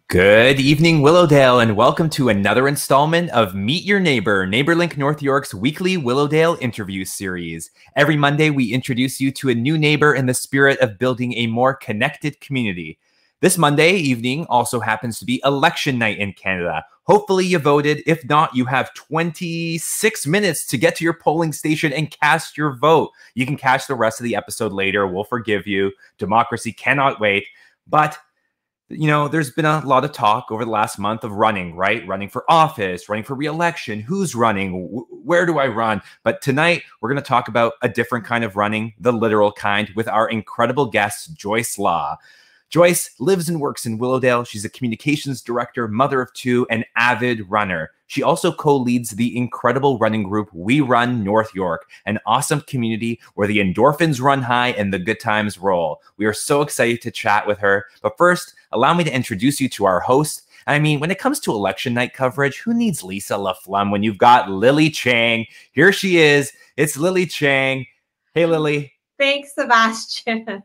Good evening, Willowdale, and welcome to another installment of Meet Your Neighbor, NeighbourLink North York's weekly Willowdale interview series. Every Monday, we introduce you to a new neighbor in the spirit of building a more connected community. This Monday evening also happens to be election night in Canada. Hopefully you voted. If not, you have 26 minutes to get to your polling station and cast your vote. You can catch the rest of the episode later. We'll forgive you. Democracy cannot wait. But you know, there's been a lot of talk over the last month of running, right? Running for office, running for re-election. Who's running? Where do I run? But tonight, we're going to talk about a different kind of running, the literal kind, with our incredible guest, Joyce Law. Joyce lives and works in Willowdale. She's a communications director, mother of two, and avid runner. She also co-leads the incredible running group We Run North York, an awesome community where the endorphins run high and the good times roll. We are so excited to chat with her. But first, allow me to introduce you to our host. I mean, when it comes to election night coverage, who needs Lisa LaFlemme when you've got Lily Chang? Here she is. It's Lily Chang. Hey, Lily. Thanks, Sebastian.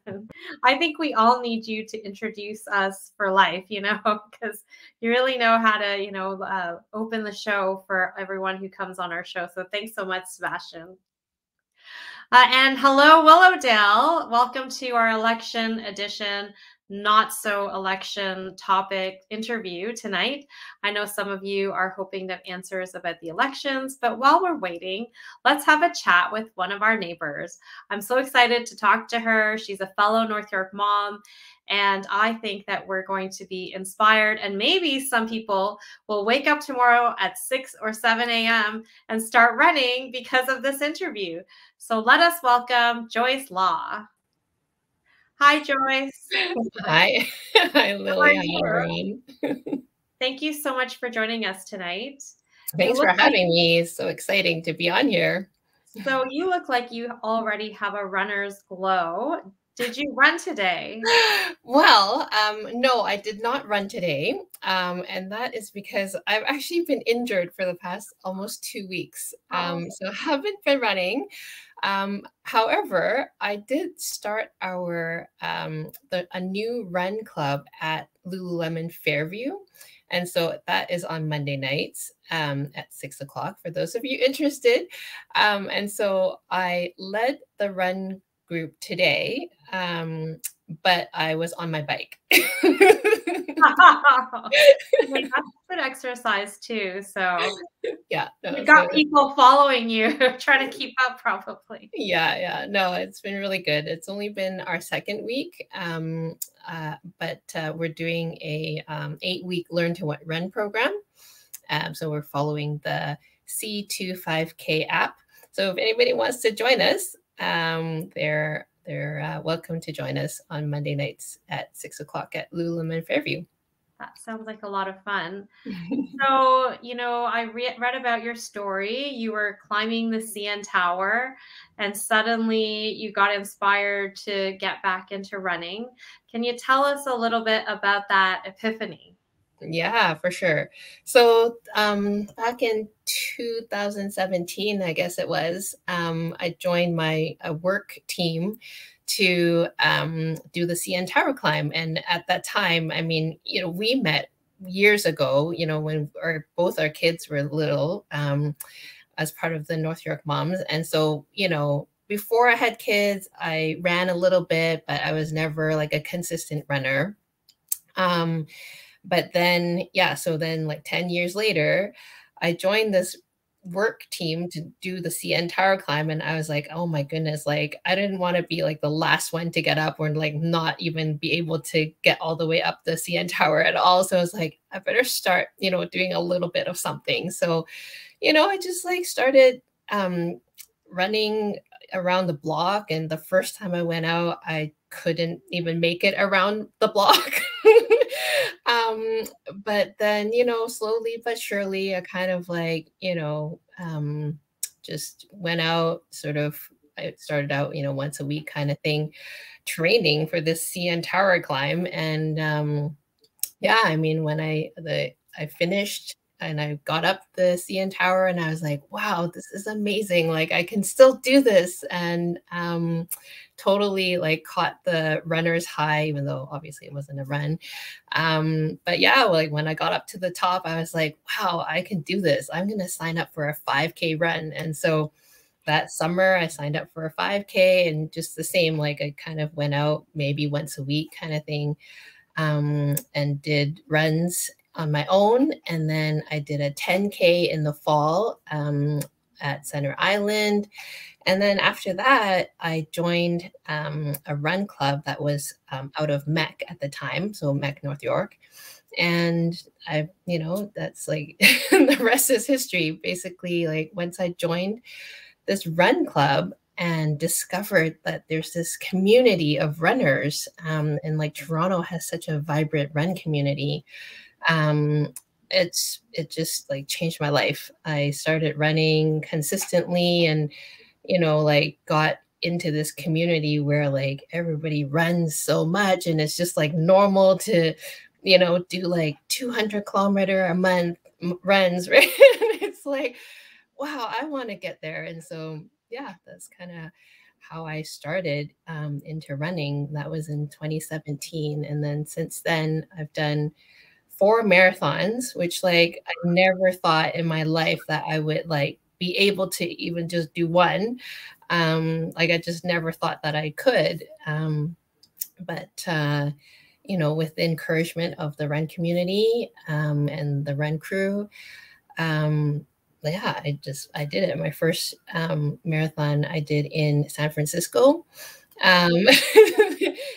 I think we all need you to introduce us for life, because you really know how to, open the show for everyone who comes on our show. So thanks so much, Sebastian. And hello, Willowdale. Welcome to our election edition, not so election topic interview tonight. I know some of you are hoping to have answers about the elections, but while we're waiting, let's have a chat with one of our neighbors. I'm so excited to talk to her. She's a fellow North York mom, and I think that we're going to be inspired, and maybe some people will wake up tomorrow at 6 or 7 a.m. and start running because of this interview. So let us welcome Joyce Law. Hi, Joyce. Hi. Hi, Lily. Hi, everyone. Thank you so much for joining us tonight. Thanks for having me. It's so exciting to be on here. So you look like you already have a runner's glow. Did you run today? Well, no, I did not run today. And that is because I've actually been injured for the past almost 2 weeks. So I haven't been running. However, I did start a new run club at Lululemon Fairview. And so that is on Monday nights at 6 o'clock for those of you interested. And so I led the run group today, but I was on my bike. That's good exercise too. So yeah, you got people following you, trying to keep up probably. Yeah. No, it's been really good. It's only been our second week, but we're doing a 8-week Learn to Run program. So we're following the C25K app. So if anybody wants to join us, they're welcome to join us on Monday nights at 6 o'clock at Lululemon Fairview. That sounds like a lot of fun. So, I read about your story. You were climbing the CN Tower and suddenly you got inspired to get back into running. Can you tell us a little bit about that epiphany? Yeah, for sure. So back in 2017, I guess it was, I joined my work team to do the CN Tower climb. And at that time, I mean, we met years ago, when both our kids were little, as part of the North York Moms. And so, before I had kids, I ran a little bit, but I was never like a consistent runner. But then, so then like 10 years later, I joined this work team to do the CN Tower climb. And I was like, oh my goodness, like I didn't want to be like the last one to get up or like not even be able to get all the way up the CN Tower at all. So I was like, I better start, doing a little bit of something. So, I just like started running around the block. And the first time I went out, I couldn't even make it around the block. But then, slowly but surely, I kind of like, just went out I started out, once a week kind of thing, training for this CN Tower climb. And I mean, when I finished I got up the CN Tower and I was like, wow, this is amazing. Like I can still do this. And totally like caught the runner's high, even though obviously it wasn't a run. But yeah, like when I got up to the top, I was like, wow, I can do this. I'm going to sign up for a 5K run. And so that summer I signed up for a 5K, and just the same, like I kind of went out maybe once a week kind of thing, and did runs on my own. And then I did a 10K in the fall at Center Island. And then after that, I joined a run club that was out of MEC at the time, so MEC North York. And I, you know, that's like the rest is history. Basically, like once I joined this run club and discovered that there's this community of runners, and like Toronto has such a vibrant run community. It just like changed my life. I started running consistently, and you know, like got into this community where like everybody runs so much, and it's just like normal to, you know, do like 200-kilometer a month runs, right? It's like, wow, I want to get there. And so yeah, that's kind of how I started into running. That was in 2017. And then since then I've done 4 marathons, which like I never thought in my life that I would like be able to even just do one. Like I just never thought that I could. But you know, with the encouragement of the run community and the run crew, yeah, I did it. My first marathon I did in San Francisco.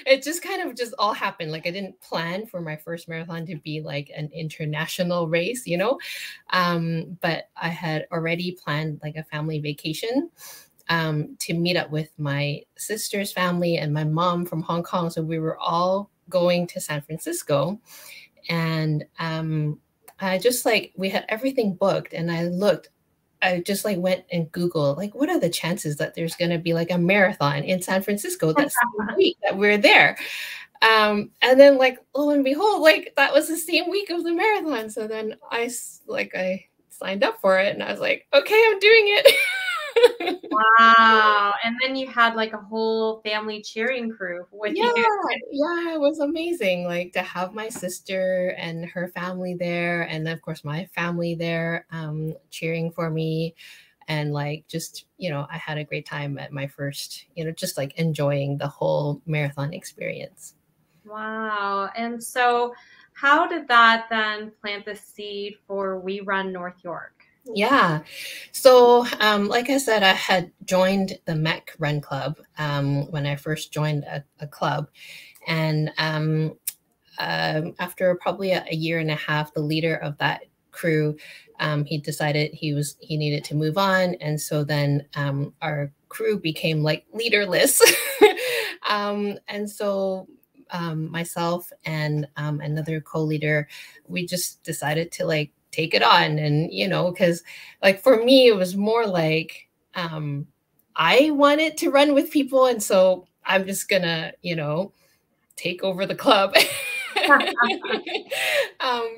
It just kind of just all happened. Like I didn't plan for my first marathon to be like an international race, you know, but I had already planned like a family vacation to meet up with my sister's family and my mom from Hong Kong. So we were all going to San Francisco, and I just like, we had everything booked, and I just like went and Googled, like, what are the chances that there's going to be like a marathon in San Francisco that same week that we're there? And then like, lo and behold, like that was the same week of the marathon. So then I signed up for it, and I was like, okay, I'm doing it. Wow. And then you had like a whole family cheering crew with you. Yeah, it was amazing. Like to have my sister and her family there, and then of course my family there cheering for me. And like just, you know, I had a great time at my first, you know, just like enjoying the whole marathon experience. Wow. And so how did that then plant the seed for We Run North York? Yeah. So, like I said, I had joined the MEC Run Club when I first joined a club. And after probably a year and a half, the leader of that crew, he decided he needed to move on. And so then our crew became like leaderless. And so myself and another co-leader, we just decided to like take it on. And, you know, because like for me, it was more like I wanted to run with people. And so I'm just gonna, you know, take over the club.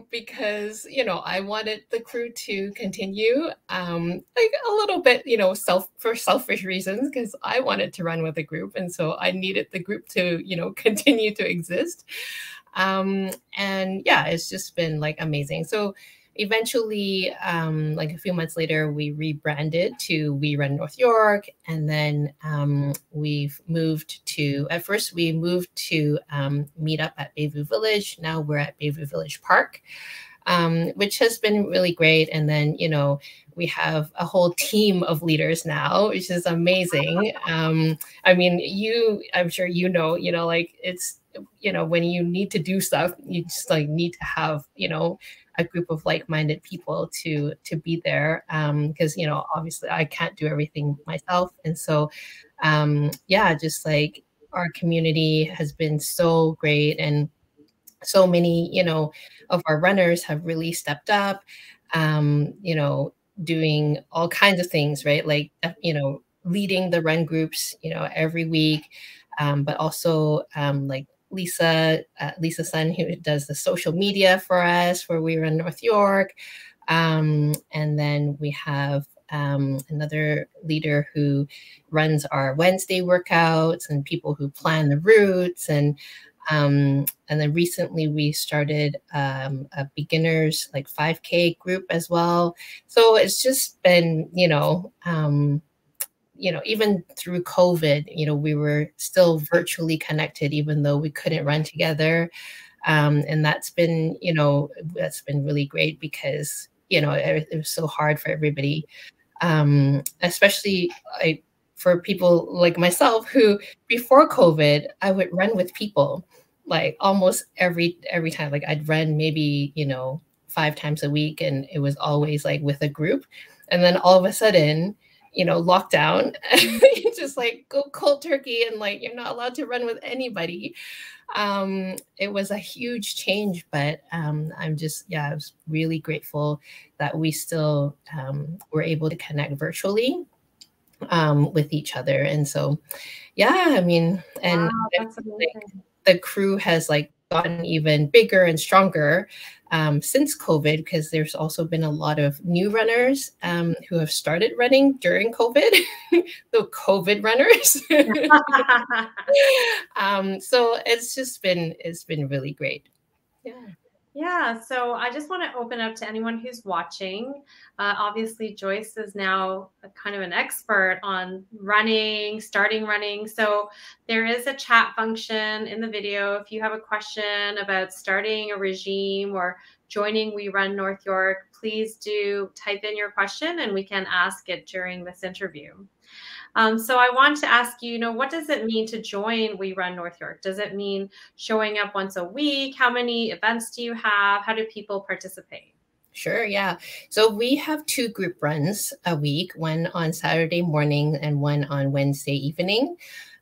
Because, you know, I wanted the crew to continue like a little bit, you know, for selfish reasons, because I wanted to run with a group. And so I needed the group to, you know, continue to exist. And yeah, it's just been like amazing. So eventually, like a few months later, we rebranded to We Run North York. And then we've moved to, at first we moved to meet up at Bayview Village. Now we're at Bayview Village Park, which has been really great. And then, you know, we have a whole team of leaders now, which is amazing. I mean, I'm sure you know, like it's, you know, when you need to do stuff, you just like need to have, you know, a group of like-minded people to be there, because, you know, obviously I can't do everything myself. And so yeah, just like our community has been so great, and so many, you know, of our runners have really stepped up, you know, doing all kinds of things, right? Like, you know, leading the run groups, you know, every week, but also like Lisa Sun, who does the social media for us, where We Run North York. And then we have another leader who runs our Wednesday workouts and people who plan the routes. And then recently we started a beginners like 5K group as well. So it's just been, even through COVID, we were still virtually connected, even though we couldn't run together. And that's been really great because, it was so hard for everybody, especially for people like myself who before COVID, I would run with people like almost every time. Like I'd run maybe, 5 times a week, and it was always like with a group. And then all of a sudden, lockdown, you just like go cold turkey and like you're not allowed to run with anybody. It was a huge change, but I was really grateful that we still were able to connect virtually with each other. And so, and Wow, that's amazing. the crew has like gotten even bigger and stronger since COVID, because there's also been a lot of new runners who have started running during COVID, the COVID runners. So it's been really great. Yeah, so I just want to open up to anyone who's watching. Obviously, Joyce is now kind of an expert on running, starting running. So there is a chat function in the video. If you have a question about starting a regime or joining We Run North York, please do type in your question and we can ask it during this interview. So I want to ask you, what does it mean to join We Run North York? Does it mean showing up once a week? How many events do you have? How do people participate? Sure, yeah. So we have 2 group runs a week, one on Saturday morning and one on Wednesday evening.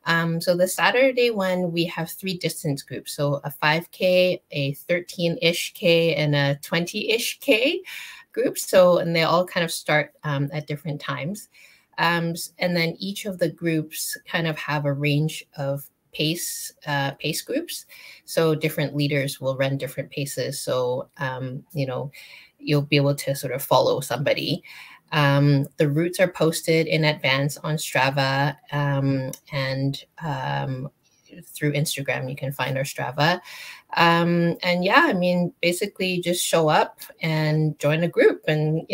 So the Saturday one, we have 3 distance groups. So a 5K, a 13-ish K, and a 20-ish K group. So, and they all kind of start at different times. And then each of the groups kind of have a range of pace groups. So different leaders will run different paces. So, you'll be able to sort of follow somebody. The routes are posted in advance on Strava, and through Instagram, you can find our Strava. Basically just show up and join a group and,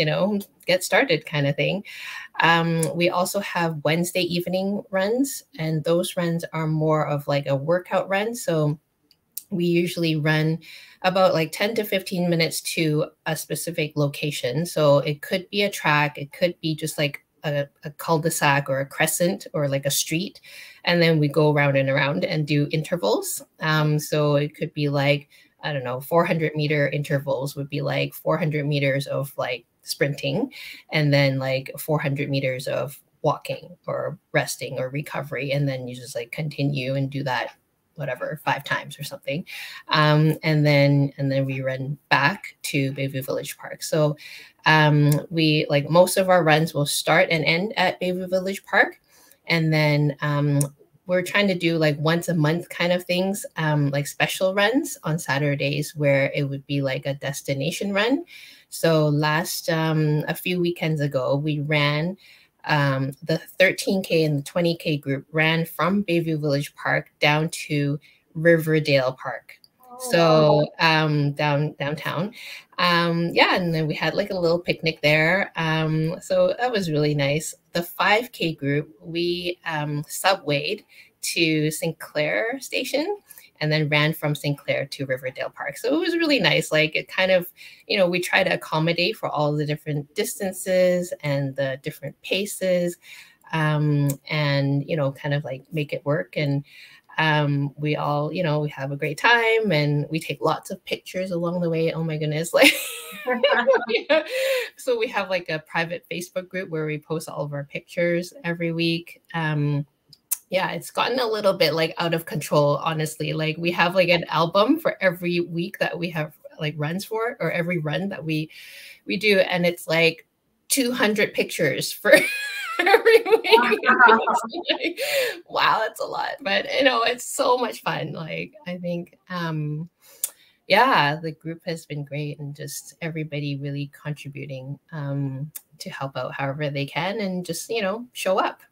get started kind of thing. We also have Wednesday evening runs, and those runs are more of like a workout run. So we usually run about like 10 to 15 minutes to a specific location. So it could be a track, it could be just like a cul-de-sac or a crescent or like a street. And then we go around and around and do intervals. So it could be like, 400-meter intervals would be like 400 meters of like sprinting, and then like 400 meters of walking or resting or recovery. And then you just like continue and do that, whatever, 5 times or something. And then we run back to Bayview Village Park. So we like most of our runs will start and end at Bayview Village Park. And then we're trying to do like once a month kind of things, like special runs on Saturdays where it would be like a destination run. So a few weekends ago, we ran the 13K and the 20K group ran from Bayview Village Park down to Riverdale Park. So downtown. And then we had like a little picnic there. So that was really nice. The 5K group, we subwayed to St. Clair Station and then ran from St. Clair to Riverdale Park. So it was really nice. Like it kind of, we try to accommodate for all the different distances and the different paces, and, kind of like make it work. And we all, we have a great time and we take lots of pictures along the way. Oh my goodness. Like, so we have like a private Facebook group where we post all of our pictures every week. It's gotten a little bit like out of control, honestly. Like we have like an album for every week that we have like runs for, or every run that we do. And it's like 200 pictures for every week. Like, wow, that's a lot. But it's so much fun. Like I think yeah, the group has been great, and just everybody really contributing to help out however they can, and just, show up.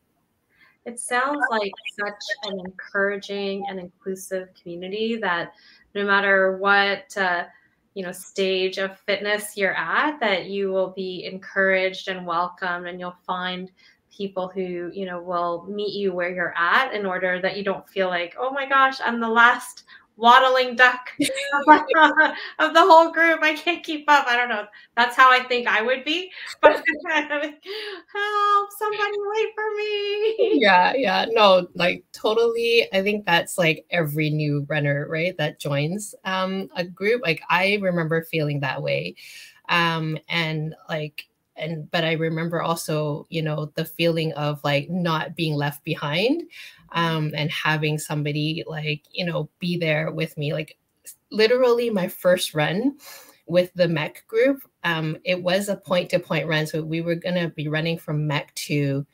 It sounds like such an encouraging and inclusive community that no matter what stage of fitness you're at, that you will be encouraged and welcomed, and you'll find people who will meet you where you're at, in order that you don't feel like, oh my gosh, I'm the last waddling duck of the whole group. I can't keep up. I don't know. That's how I think I would be. But help, somebody wait for me. Yeah, no, like totally. I think that's like every new runner, right, that joins a group. Like I remember feeling that way. But I remember also, the feeling of like not being left behind, and having somebody like, be there with me. Like literally my first run with the MEC group, it was a point-to-point run. So we were going to be running from MEC to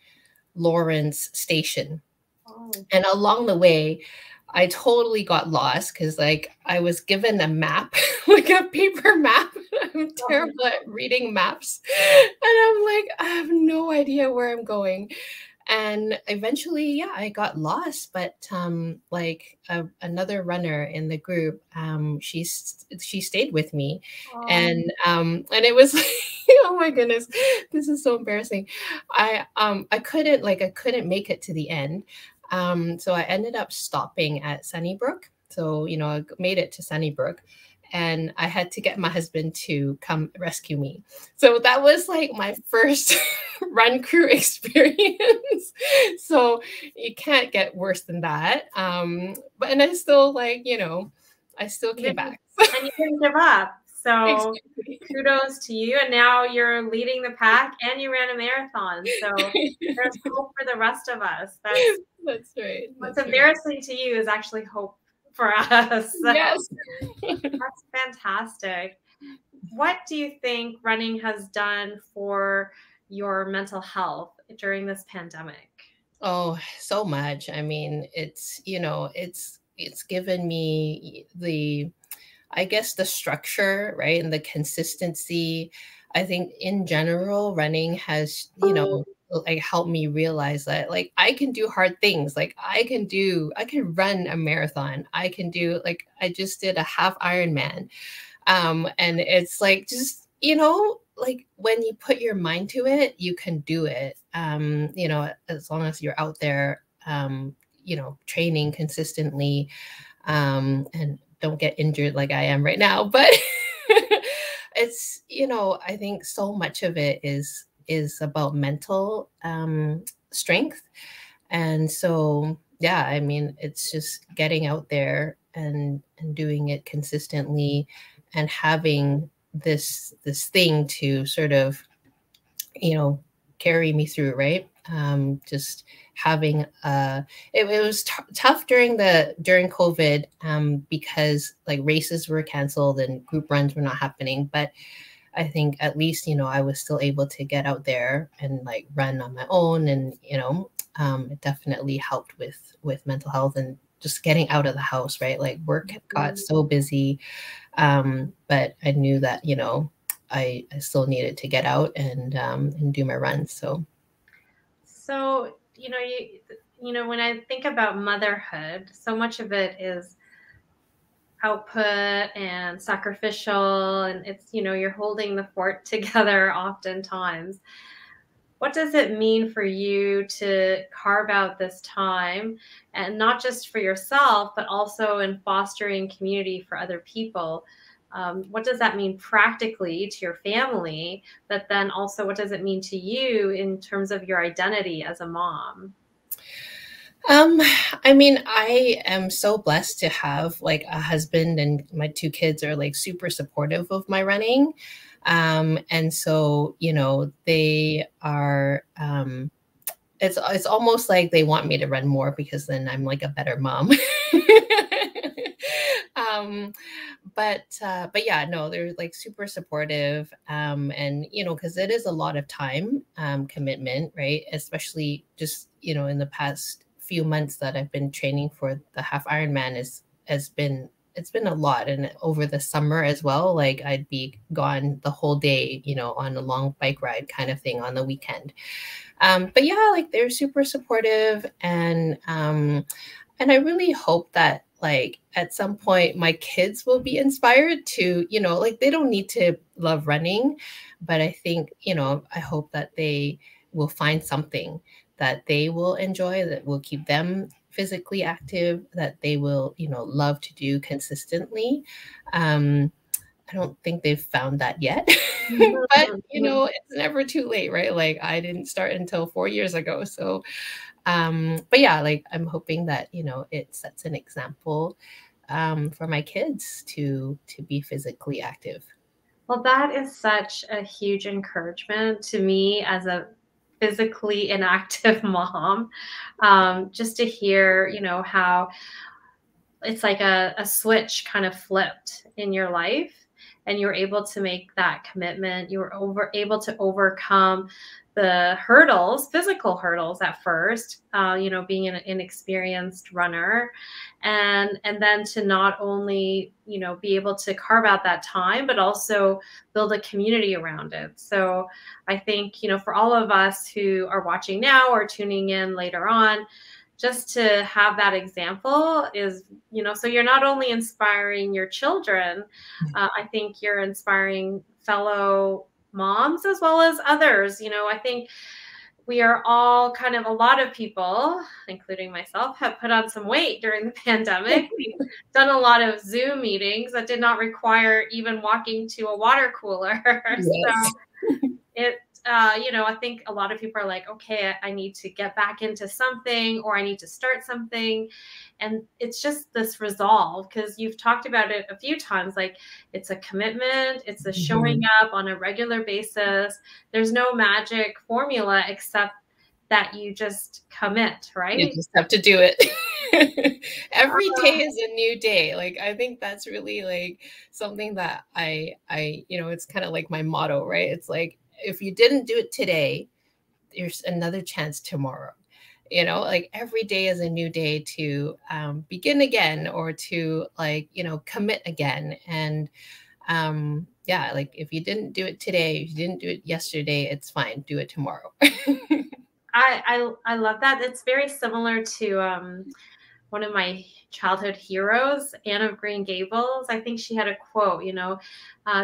Lawrence Station. Oh. And along the way, I totally got lost because like I was given a map, like a paper map. I'm terrible at reading maps. And I'm like, I have no idea where I'm going. And eventually, yeah, I got lost. But another runner in the group, she stayed with me, and it was like, oh my goodness, this is so embarrassing. I couldn't make it to the end. So I ended up stopping at Sunnybrook. So, I made it to Sunnybrook, and I had to get my husband to come rescue me. So that was like my first run crew experience. So you can't get worse than that. And I still I still came back. And you didn't give up. So Exactly. kudos to you. And now you're leading the pack, and you ran a marathon. So there's hope for the rest of us. That's right. What's embarrassing to you is actually hope for us. So Yes. that's fantastic. What do you think running has done for your mental health during this pandemic? Oh, so much. I mean, it's given me I guess the structure, right? And the consistency. I think in general, running has, like helped me realize that like I can do hard things. Like I can run a marathon. I can do, like, I just did a half Ironman. And it's like, just, like when you put your mind to it, you can do it. As long as you're out there, training consistently, and don't get injured like I am right now. But it's, I think so much of it is about mental strength. And so, yeah, I mean, it's just getting out there and doing it consistently, and having this thing to sort of, carry me through, right? Just having it was tough during COVID, because like races were canceled and group runs were not happening. But I think at least, I was still able to get out there and like run on my own, and it definitely helped with mental health and just getting out of the house, right? Like work got so busy, but I knew that I still needed to get out and do my runs. So when I think about motherhood, so much of it is output and sacrificial, and it's, you're holding the fort together oftentimes. What does it mean for you to carve out this time, and not just for yourself, but also in fostering community for other people? What does that mean practically to your family? But then also, what does it mean to you in terms of your identity as a mom? I mean, I am so blessed to have like a husband, and my two kids are like super supportive of my running. And so, they are, it's almost like they want me to run more, because then I'm like a better mom. But yeah, no, they're like super supportive. And, because it is a lot of time, commitment, right? Especially just, in the past few months that I've been training for the half Ironman, has been it's been a lot. And over the summer as well, like I'd be gone the whole day, you know, on a long bike ride kind of thing on the weekend. But yeah, like they're super supportive, and I really hope that like at some point my kids will be inspired to, you know, like they don't need to love running, but I think, you know, I hope that they will find something that they will enjoy, that will keep them physically active, that they will, you know, love to do consistently. I don't think they've found that yet, but you know, it's never too late, right? Like I didn't start until 4 years ago. So, but yeah, like I'm hoping that, you know, it sets an example for my kids to be physically active. Well, that is such a huge encouragement to me as a physically inactive mom. Just to hear, you know, how it's like a switch kind of flipped in your life, and you're able to make that commitment. You were able to overcome the hurdles, physical hurdles at first, you know, being an inexperienced runner, and then to not only, you know, be able to carve out that time, but also build a community around it. So I think, you know, for all of us who are watching now or tuning in later on, just to have that example is, you know, so you're not only inspiring your children, I think you're inspiring fellow moms as well as others. You know, I think we are all kind of, a lot of people, including myself, have put on some weight during the pandemic. We've done a lot of Zoom meetings that did not require even walking to a water cooler. Yes. So it, you know, I think a lot of people are like, okay, I need to get back into something, or I need to start something. And it's just this resolve, because you've talked about it a few times, like it's a commitment, it's a showing up on a regular basis. There's no magic formula except that you just commit, right? You just have to do it. Every day is a new day. Like, I think that's really like something that I, you know, it's kind of like my motto, right? It's like, if you didn't do it today, there's another chance tomorrow. You know, like every day is a new day to begin again, or to like, you know, commit again. And yeah, like if you didn't do it today, if you didn't do it yesterday, it's fine. Do it tomorrow. I love that. It's very similar to one of my childhood heroes, Anne of Green Gables. I think she had a quote, you know,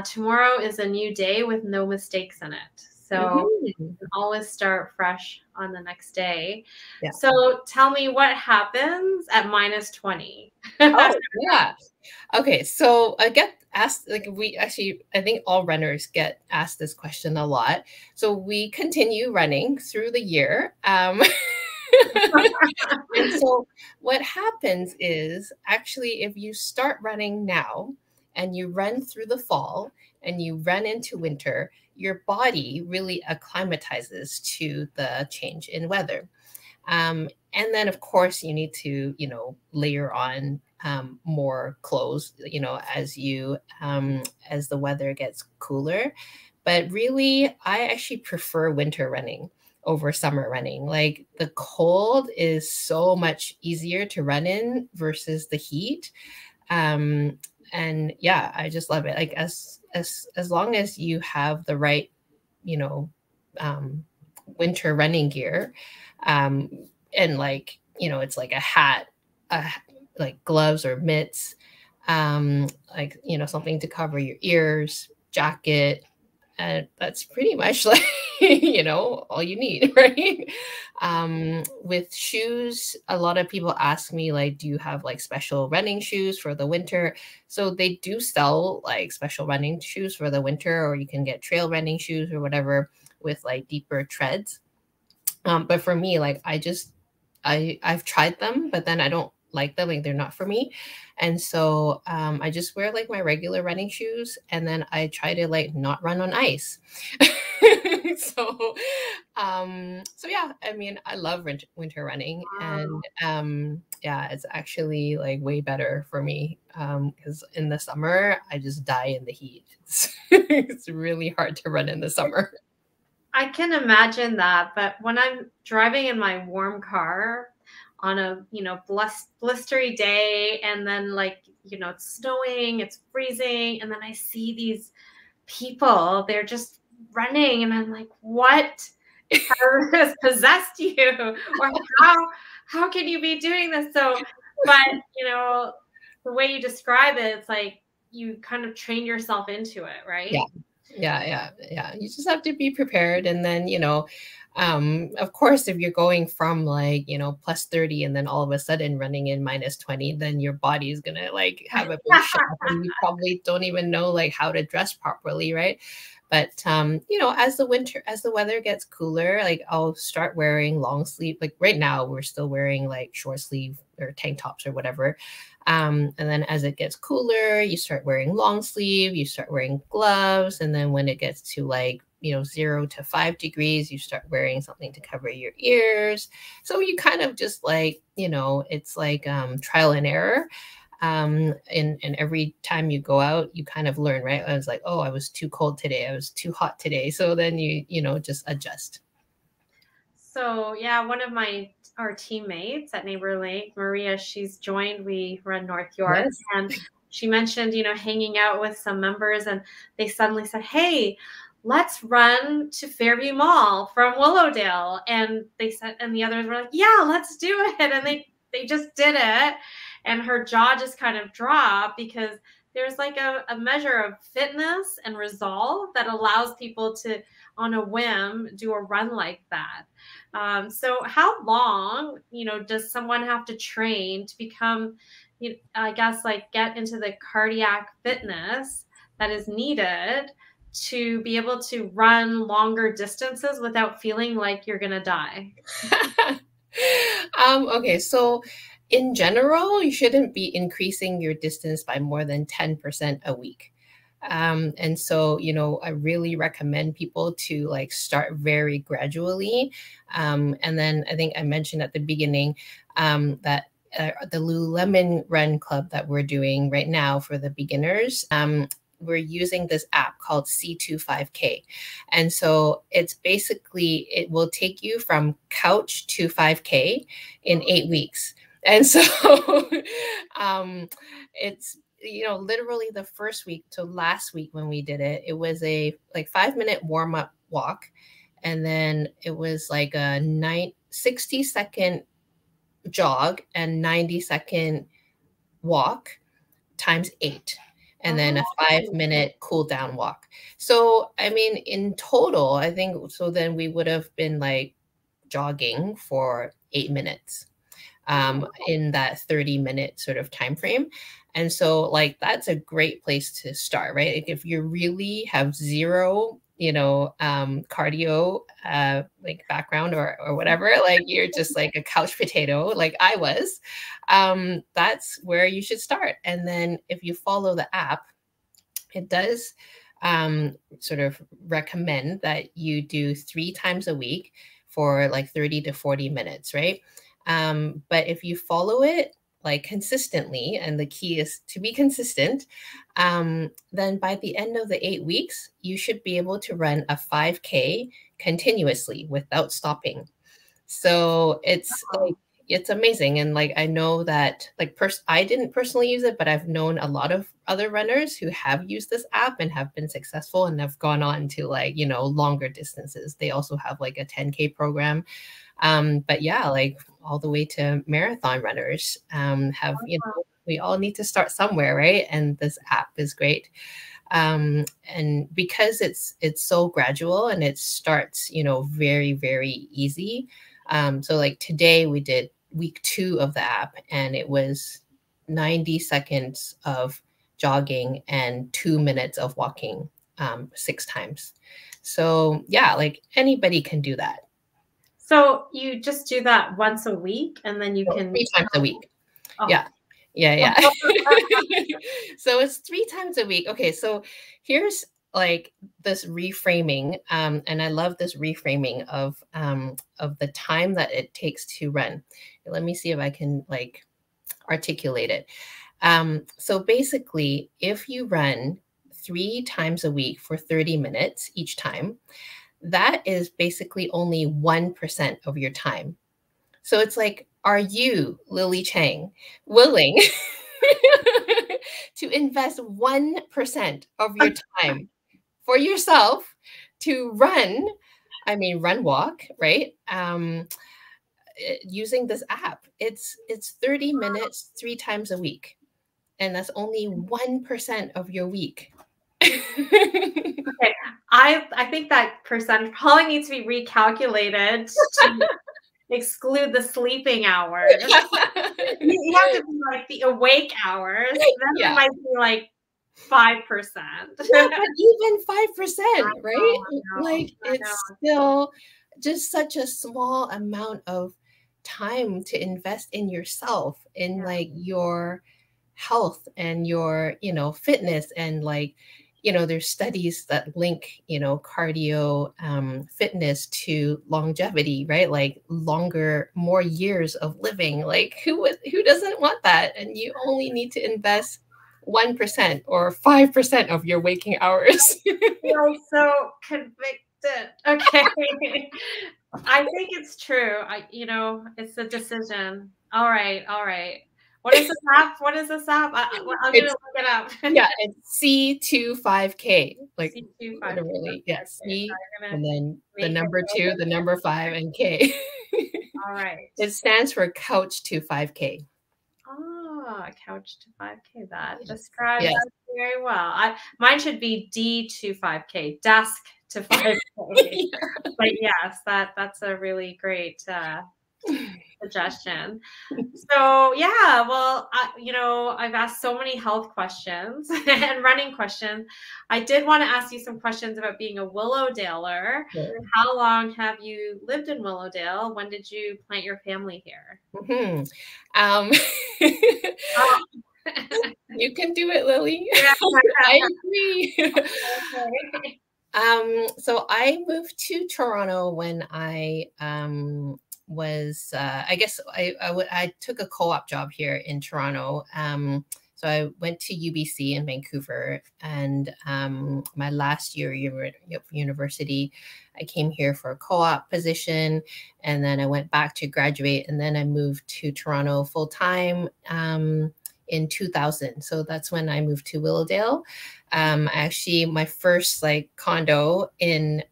tomorrow is a new day with no mistakes in it. So you can always start fresh on the next day. Yeah. So tell me what happens at -20. Oh, yeah. Okay. So I get asked, like I think all runners get asked this question a lot. So we continue running through the year. And so what happens is, actually, if you start running now and you run through the fall and you run into winter, your body really acclimatizes to the change in weather. And then, of course, you need to, you know, layer on more clothes, you know, as the weather gets cooler. But really, I actually prefer winter running over summer running. Like the cold is so much easier to run in versus the heat. And yeah, I just love it. Like as long as you have the right, you know, winter running gear, and like, you know, it's like a hat, like gloves or mitts, like, you know, something to cover your ears, jacket, and that's pretty much like, you know, all you need, right? With shoes, a lot of people ask me, like, do you have like special running shoes for the winter? So they do sell like special running shoes for the winter, or you can get trail running shoes or whatever with like deeper treads. But for me, like I've tried them, but then I don't like them. Like they're not for me. And so I just wear like my regular running shoes, and then I try to like not run on ice. So yeah, I mean, I love winter running. Wow. And yeah, it's actually like way better for me, because in the summer I just die in the heat. It's really hard to run in the summer. I can imagine that, but when I'm driving in my warm car on a, you know, blistery day, and then like it's snowing, it's freezing. And then I see these people, they're just running. And I'm like, what has possessed you? Or how can you be doing this? So, but, the way you describe it, it's like you kind of train yourself into it, right? Yeah. You just have to be prepared. And then, of course, if you're going from like, plus 30 and then all of a sudden running in minus 20, then your body is going to like have a big shock and you probably don't even know like how to dress properly, right? But, as the weather gets cooler, like I'll start wearing long sleeve. Like right now, we're still wearing like short sleeve or tank tops or whatever. And then as it gets cooler, you start wearing long sleeve, you start wearing gloves. And then when it gets to like, 0 to 5 degrees, you start wearing something to cover your ears. So you kind of just like, it's like trial and error. And every time you go out, you kind of learn, right? I was like, oh, I was too cold today. I was too hot today. So then you just adjust. So yeah, one of our teammates at Neighbor Lake, Maria, she's joined. We run North York, yes. And she mentioned, hanging out with some members, and they suddenly said, hey, let's run to Fairview Mall from Willowdale. And they said, and the others were like, yeah, let's do it. And they just did it. And her jaw just kind of dropped because there's like a measure of fitness and resolve that allows people to, on a whim, do a run like that. So how long, does someone have to train to become, I guess, like get into the cardiac fitness that is needed to be able to run longer distances without feeling like you're going to die? Okay, so in general, you shouldn't be increasing your distance by more than 10% a week. And so, I really recommend people to like start very gradually. And then I think I mentioned at the beginning that the Lululemon Run Club that we're doing right now for the beginners, we're using this app called C25K. And so it's basically, it will take you from couch to 5K in 8 weeks. And so it's, literally the first week to last week when we did it, it was a like 5-minute warm-up walk. And then it was like a 60-second jog and 90-second walk times 8. And then a 5-minute cool down walk. So, I mean, in total, I think, so then we would have been like jogging for 8 minutes in that 30-minute sort of time frame. And so like, that's a great place to start, right? Like, if you really have zero, cardio, like background or whatever, like you're just like a couch potato, like I was, that's where you should start. And then if you follow the app, it does sort of recommend that you do 3 times a week for like 30 to 40 minutes, right? But if you follow it like consistently, and the key is to be consistent, then by the end of the 8 weeks, you should be able to run a 5K continuously without stopping. So it's like, it's amazing. And like, I know that like I didn't personally use it, but I've known a lot of other runners who have used this app and have been successful and have gone on to like, longer distances. They also have like a 10K program. But yeah, like all the way to marathon runners have, we all need to start somewhere, right? And this app is great. And because it's so gradual and it starts, very, very easy. So like today we did week 2 of the app, and it was 90 seconds of jogging and 2 minutes of walking 6 times. So yeah, like anybody can do that. So you just do that once a week, and then you can 3 times a week. Oh. Yeah. So it's 3 times a week. Okay, so here's like this reframing, and I love this reframing of the time that it takes to run. Let me see if I can like articulate it. So basically, if you run 3 times a week for 30 minutes each time, that is basically only 1% of your time. So it's like, are you, Lily Chang, willing to invest 1% of your time for yourself to run, walk, right? Using this app. It's 30 minutes 3 times a week. And that's only 1% of your week. Okay. I think that percent probably needs to be recalculated to exclude the sleeping hours. You have to be like the awake hours. Then Yeah. it might be like 5%. Yeah, but even 5%, right? It's still just such a small amount of time to invest in yourself, in like your health and your, fitness, and like, there's studies that link, cardio, fitness to longevity, right? Like more years of living. Like who doesn't want that? And you only need to invest 1% or 5% of your waking hours. I feel so convicted. Okay. I think it's true. It's a decision. All right. What is this app? I'm gonna look it up. Yeah, it's C25K. Like C25K. literally, yes. Okay, and then the number 2, the number 5, and K. All right. It stands for Couch to 5K. Oh, Couch to 5K. That describes that very well. Mine should be D to 5K, desk to 5K. But yes, that's a really great suggestion. So yeah, well, I've asked so many health questions and running questions. I did want to ask you some questions about being a Willowdaler. Sure. How long have you lived in Willowdale? When did you plant your family here? You can do it, Lily. Yeah. I agree. Okay. So I moved to Toronto when I was I took a co-op job here in Toronto. So I went to UBC in Vancouver, and my last year of university, I came here for a co-op position, and then I went back to graduate, and then I moved to Toronto full time in 2000. So that's when I moved to Willowdale. Actually, my first condo in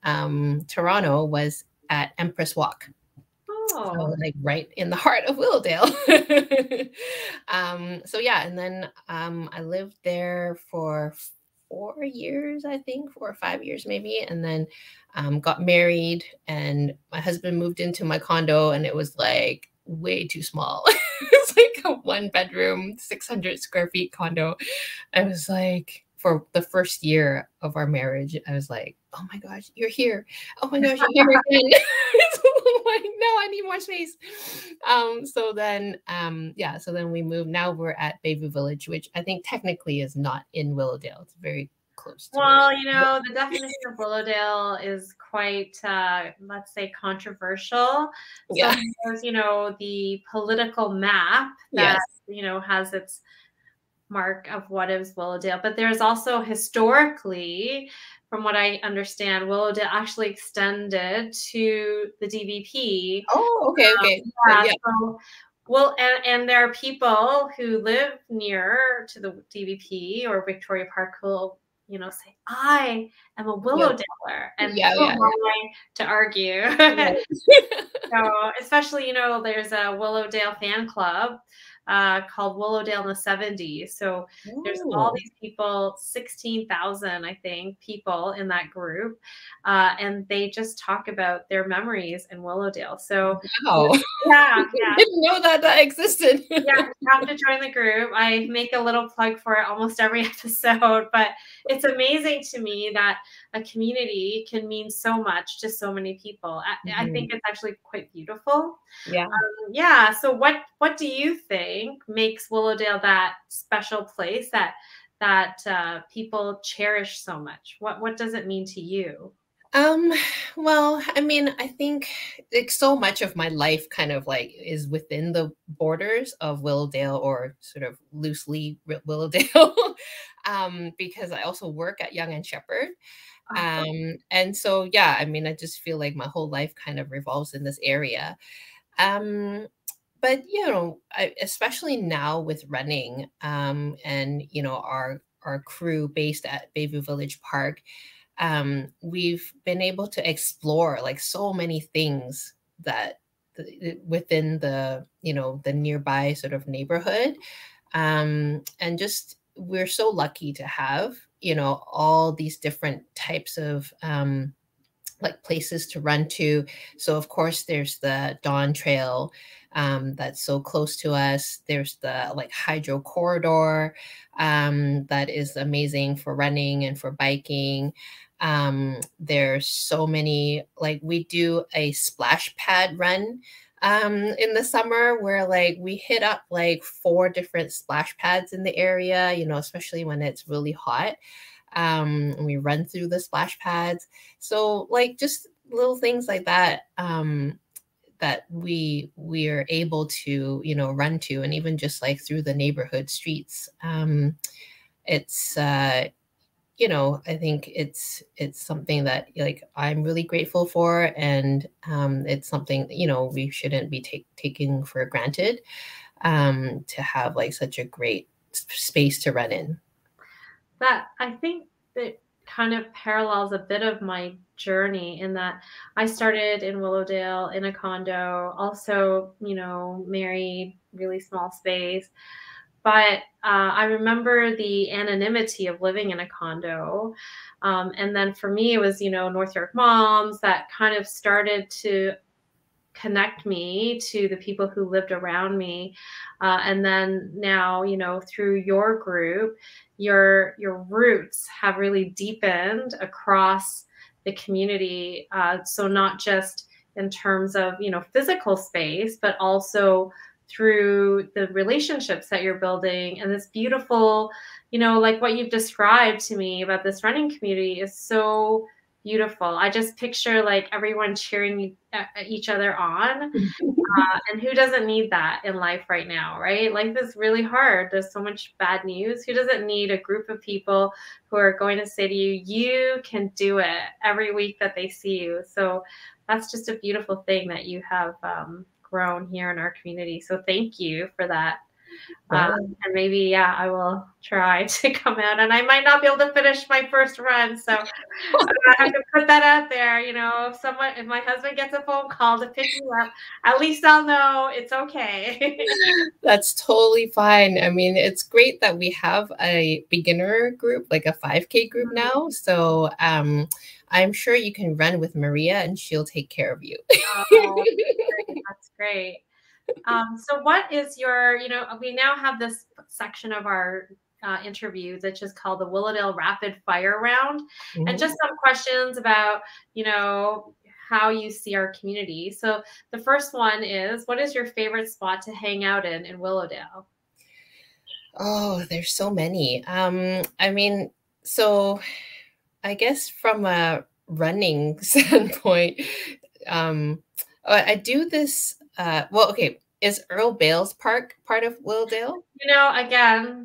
Toronto was at Empress Walk. So right in the heart of Willowdale. So yeah, and then I lived there for 4 years, I think, 4 or 5 years maybe, and then got married, and my husband moved into my condo, and it was like way too small. It's like a 1-bedroom, 600 square feet condo. I was like, for the first year of our marriage, I was like, oh my gosh, you're here. Oh my gosh, you're here again. Like, no, I need more space. So then we moved. Now we're at Bayview Village, which I think technically is not in Willowdale. It's very close to Willowdale. The definition of Willowdale is quite, let's say, controversial. So there's, the political map that, has its mark of what is Willowdale, but there's also historically, from what I understand, Willowdale actually extended to the DVP. Oh, okay. Yeah. So, and there are people who live near to the DVP or Victoria Park who will, say, I am a Willowdaler, and to argue. So, especially, there's a Willowdale fan club called Willowdale in the 70s. So there's all these people, 16,000, I think, people in that group. And they just talk about their memories in Willowdale. So I didn't know that existed. Yeah, you have to join the group. I make a little plug for it almost every episode, but it's amazing to me that a community can mean so much to so many people. I think it's actually quite beautiful. Yeah. So what do you think makes Willowdale that special place that people cherish so much? What does it mean to you? Well, I think so much of my life kind of is within the borders of Willowdale, or sort of loosely Willowdale, because I also work at Yonge and Sheppard. And so, I just feel like my whole life kind of revolves in this area. But especially now with running, and our crew based at Bayview Village Park, we've been able to explore like so many things that within the the nearby sort of neighborhood, and just we're so lucky to have all these different types of like places to run to. So of course there's the Dawn Trail, that's so close to us. There's the like hydro corridor, that is amazing for running and for biking. There's so many, like we do a splash pad run in the summer where like we hit up like 4 different splash pads in the area, especially when it's really hot. And we run through the splash pads. So like just little things like that, that we are able to, run to, and even just like through the neighborhood streets. It's, I think it's something that like I'm really grateful for, and it's something, we shouldn't be taking for granted, to have like such a great space to run in. That I think that kind of parallels a bit of my journey, in that I started in Willowdale in a condo, also, married, really small space. But I remember the anonymity of living in a condo. And then for me, it was, North York moms that kind of started to connect me to the people who lived around me. And then now, through your group, your roots have really deepened across the community. So not just in terms of, physical space, but also through the relationships that you're building. And this beautiful, like what you've described to me about this running community is so beautiful. I just picture like everyone cheering each other on. And who doesn't need that in life right now, right? Life is really hard. There's so much bad news. Who doesn't need a group of people who are going to say to you, you can do it, every week that they see you? So that's just a beautiful thing that you have grown here in our community. So thank you for that. And maybe, I will try to come out, and I might not be able to finish my first run. So I have to put that out there. If my husband gets a phone call to pick me up, at least I'll know it's okay. That's totally fine. I mean, it's great that we have a beginner group, like a 5K group now. So I'm sure you can run with Maria and she'll take care of you. Oh, that's great. So what is your, we now have this section of our interview which is called the Willowdale Rapid Fire Round. Mm-hmm. And just some questions about, how you see our community. So the first one is, what is your favorite spot to hang out in Willowdale? Oh, there's so many. I mean, so I guess from a running standpoint, I do this, well, okay. Is Earl Bales Park part of Willowdale? Again,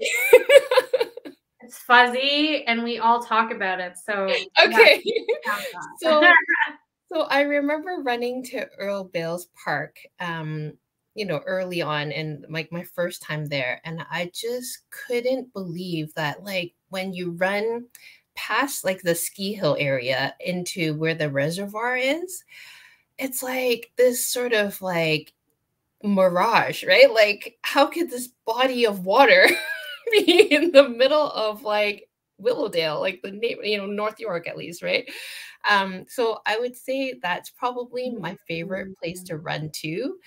it's fuzzy and we all talk about it. So okay. So I remember running to Earl Bales Park, early on, and like my first time there. And I just couldn't believe that, like, when you run past like the ski hill area into where the reservoir is, it's like this sort of like mirage, right? Like, how could this body of water be in the middle of like Willowdale, like the North York at least, right? So I would say that's probably my favorite place to run to,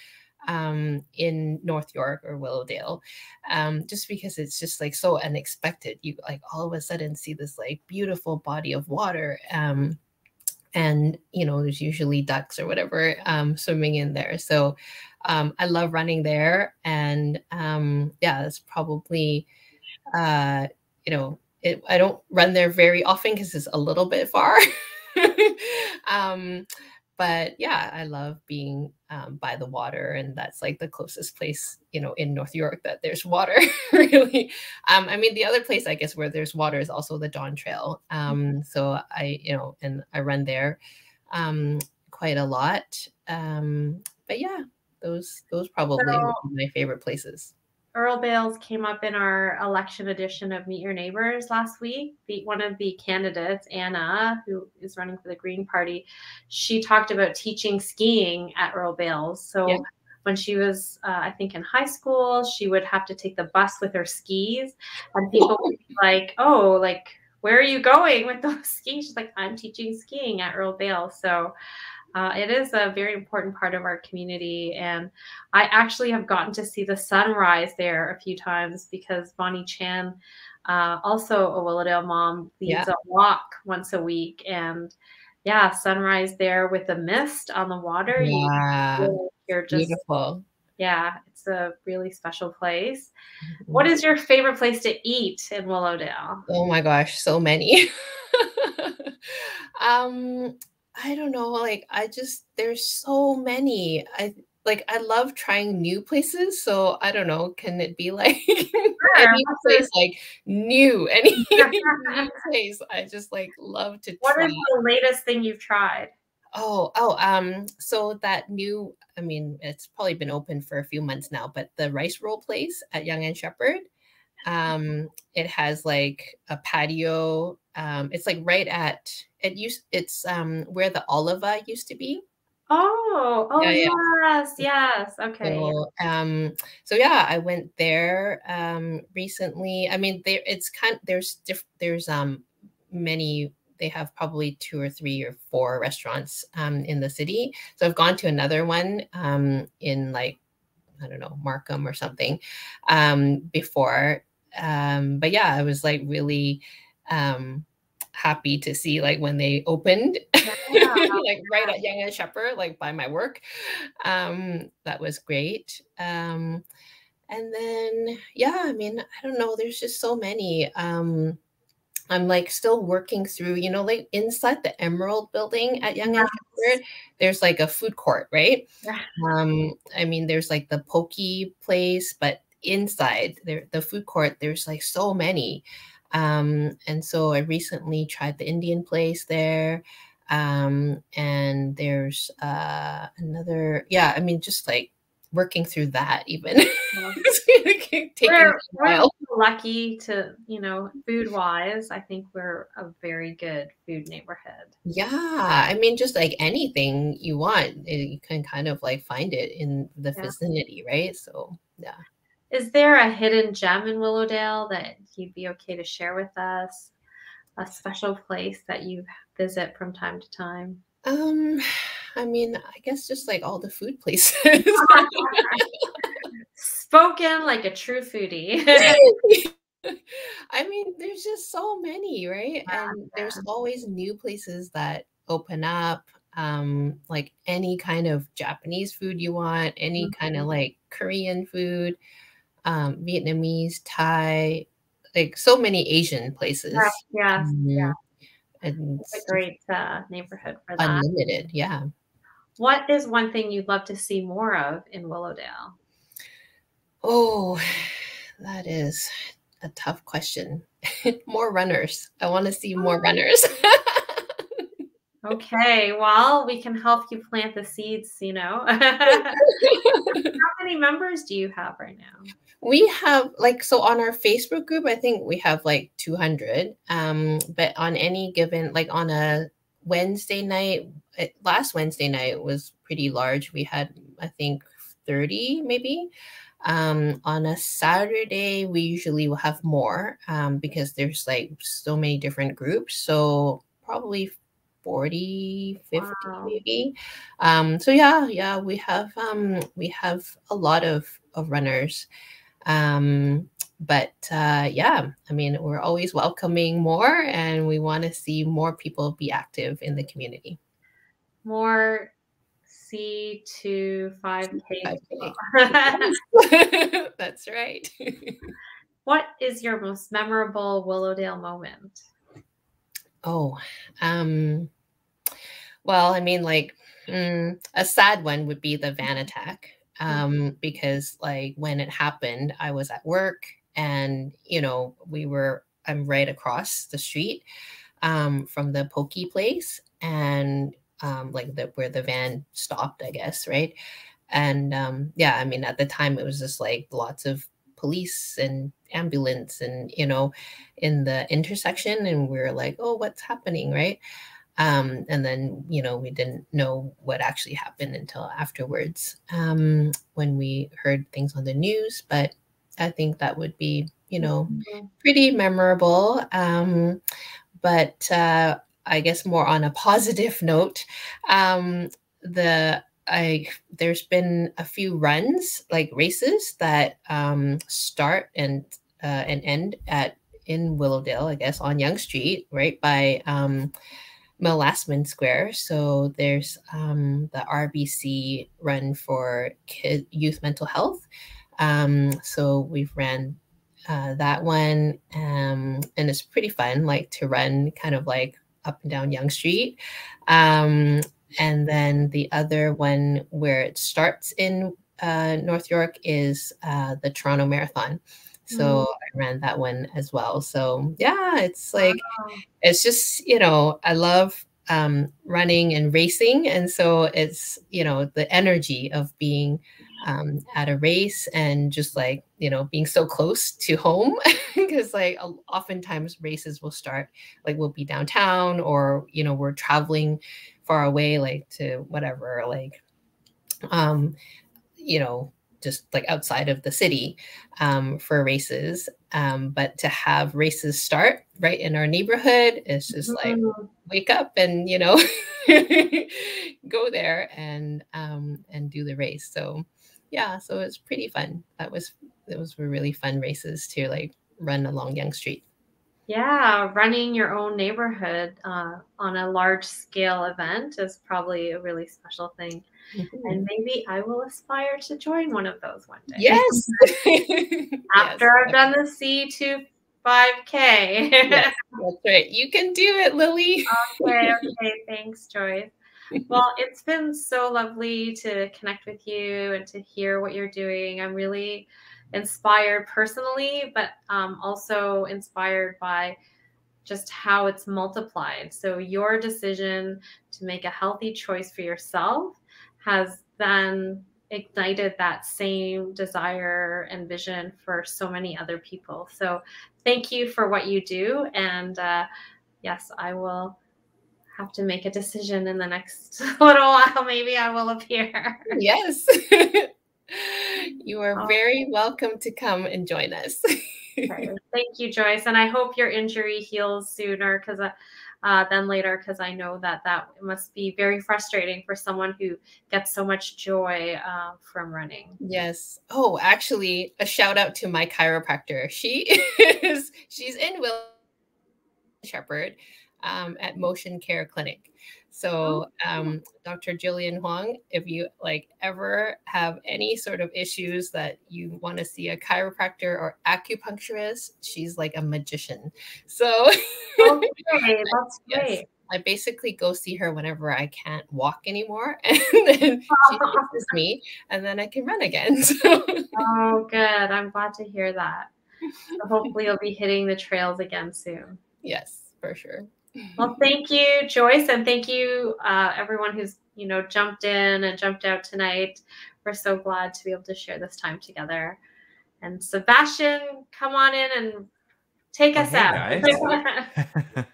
in North York or Willowdale, just because it's just like so unexpected. You like all of a sudden see this like beautiful body of water, and there's usually ducks or whatever swimming in there. So I love running there, and that's probably I don't run there very often because it's a little bit far. But yeah, I love being by the water, and that's like the closest place, in North York that there's water, really. I mean, the other place, I guess, where there's water is also the Dawn Trail. So and I run there quite a lot. But yeah, those probably So would be my favorite places. Earl Bales came up in our election edition of Meet Your Neighbors last week. One of the candidates, Anna, who is running for the Green Party, she talked about teaching skiing at Earl Bales. So when she was, I think, in high school, she would have to take the bus with her skis, and people would be like, "Oh, like, where are you going with those skis?" She's like, "I'm teaching skiing at Earl Bales." So it is a very important part of our community, and I actually have gotten to see the sunrise there a few times because Bonnie Chan, also a Willowdale mom, leads a walk once a week, and yeah, sunrise there with the mist on the water. You're just beautiful. Yeah, it's a really special place. What is your favorite place to eat in Willowdale? Oh my gosh, so many. I don't know, like there's so many. I love trying new places, so I don't know, can it be like any place like new, any new place? I just like love to try. What is the latest thing you've tried? So that new, I mean, it's probably been open for a few months now, but the rice roll place at Yonge and Shepherd, it has like a patio. It's like right at it's where the Oliva used to be. Yes. Okay. So yeah, I went there recently. I mean, there's many. They have probably 2 or 3 or 4 restaurants in the city. So I've gone to another one in like, I don't know, Markham or something before. But yeah, I was like really happy to see like when they opened, like right at Yonge and Shepherd, like by my work. That was great. And then, yeah, I mean, I don't know, there's just so many. I'm like still working through, like inside the Emerald building at Yonge and Shepherd, there's like a food court, right? I mean, there's like the poke place, but inside there, the food court, there's like so many. And so I recently tried the Indian place there. And there's another, yeah, I mean, just like working through that even. We're lucky to, food wise, I think we're a very good food neighborhood. Yeah, I mean, just like anything you want, you can kind of like find it in the vicinity, right? So yeah. Is there a hidden gem in Willowdale that you'd be okay to share with us? A special place that you visit from time to time? I mean, I guess just like all the food places. Spoken like a true foodie. I mean, there's just so many, right? And there's always new places that open up, like any kind of Japanese food you want, any kind of like Korean food, Vietnamese, Thai, like so many Asian places. Yeah. And it's a great neighborhood for that. Unlimited, yeah. What is one thing you'd love to see more of in Willowdale? Oh, that is a tough question. More runners. I want to see more runners. Okay, well, we can help you plant the seeds, How many members do you have right now? We have so on our Facebook group, I think we have like 200. But on any given, like on a Wednesday night, last Wednesday night was pretty large. We had, I think, 30 maybe. On a Saturday, we usually will have more because there's like so many different groups. So probably 40, 50 maybe. So yeah, we have a lot of runners. But yeah, I mean, we're always welcoming more, and we want to see more people be active in the community. More C to 5K. That's right. What is your most memorable Willowdale moment? Oh, well, I mean, like a sad one would be the van attack. Because like when it happened, I was at work, and I'm right across the street from the pokey place, and like where the van stopped, I guess, right? And yeah, I mean, at the time it was just like lots of police and ambulance and, you know, in the intersection, and we were like, oh, what's happening, right? And then, you know, we didn't know what actually happened until afterwards, when we heard things on the news. But I think that would be, you know, pretty memorable. But I guess more on a positive note, there's been a few runs, like races that start and end in Willowdale, I guess, on Yonge Street, right by Melasman Square. So there's the RBC run for youth mental health. So we've ran that one, and it's pretty fun, like to run kind of like up and down Yonge Street. And then the other one where it starts in North York is the Toronto Marathon. So I ran that one as well. So yeah, it's like, it's just, you know, I love running and racing. And so it's, you know, the energy of being at a race and just like, you know, being so close to home, because like oftentimes races will start, like we'll be downtown, or, you know, we're traveling far away, like to whatever, like, you know, just like outside of the city for races. But to have races start right in our neighborhood, it's just like wake up and, you know, go there and do the race. So yeah, so it's pretty fun. It was really fun races to like run along Yonge Street. Yeah, running your own neighborhood on a large scale event is probably a really special thing. And maybe I will aspire to join one of those one day. Yes. After I've done the C2 5K. Yes, that's right. You can do it, Lily. Okay. Thanks, Joyce. Well, it's been so lovely to connect with you and to hear what you're doing. I'm really inspired personally, but also inspired by just how it's multiplied. So your decision to make a healthy choice for yourself has then ignited that same desire and vision for so many other people. So thank you for what you do. And yes, I will have to make a decision in the next little while. Maybe I will appear. Yes. You are very welcome to come and join us. Okay. Thank you, Joyce. And I hope your injury heals sooner than later, because I know that must be very frustrating for someone who gets so much joy from running. Yes. Oh, actually, a shout out to my chiropractor. She's in Shepherd at Motion Care Clinic. So Dr. Jillian Huang, if you like ever have any sort of issues that you want to see a chiropractor or acupuncturist, she's like a magician. So okay, that's great. Yes, I basically go see her whenever I can't walk anymore, and then she fixes me, and then I can run again. So. Oh, good. I'm glad to hear that. So hopefully you'll be hitting the trails again soon. Yes, for sure. Well, thank you, Joyce, and thank you, everyone who's jumped in and jumped out tonight. We're so glad to be able to share this time together. And Sebastian, come on in and take us out. Guys.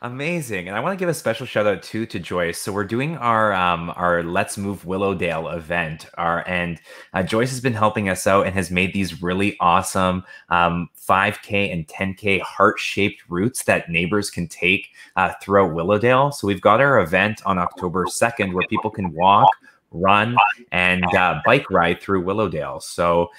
Amazing. And I want to give a special shout out too to Joyce. So we're doing our Let's Move Willowdale event. And Joyce has been helping us out and has made these really awesome 5K and 10K heart-shaped routes that neighbors can take throughout Willowdale. So we've got our event on October 2nd where people can walk, run, and bike ride through Willowdale. So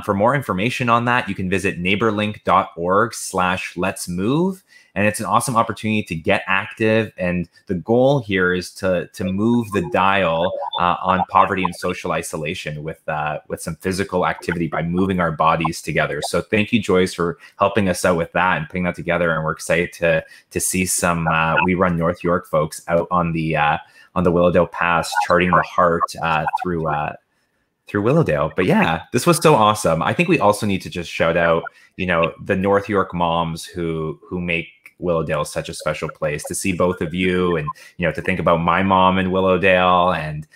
for more information on that, you can visit neighborlink.org/let's move. And it's an awesome opportunity to get active. And the goal here is to move the dial on poverty and social isolation with some physical activity by moving our bodies together. So thank you, Joyce, for helping us out with that and putting that together. And we're excited to see some We Run North York folks out on the Willowdale Pass, charting the heart through Willowdale. But yeah, this was so awesome. I think we also need to just shout out, the North York moms who make Willowdale is such a special place. To see both of you, and to think about my mom in Willowdale and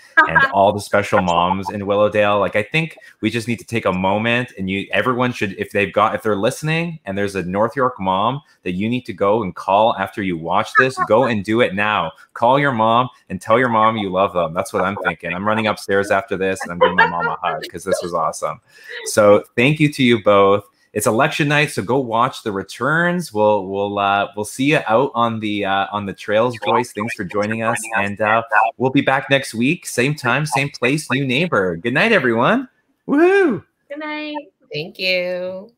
all the special moms in Willowdale. Like, I think we just need to take a moment, and everyone should, if they're listening and there's a North York mom that you need to go and call after you watch this, go and do it now. Call your mom and tell your mom you love them. That's what I'm thinking. I'm running upstairs after this and I'm giving my mom a hug because this was awesome. So thank you to you both. It's election night, so go watch the returns. We'll see you out on the trails, Joyce. Thanks for joining us, and we'll be back next week, same time, same place, new neighbor. Good night, everyone. Woohoo! Good night. Thank you.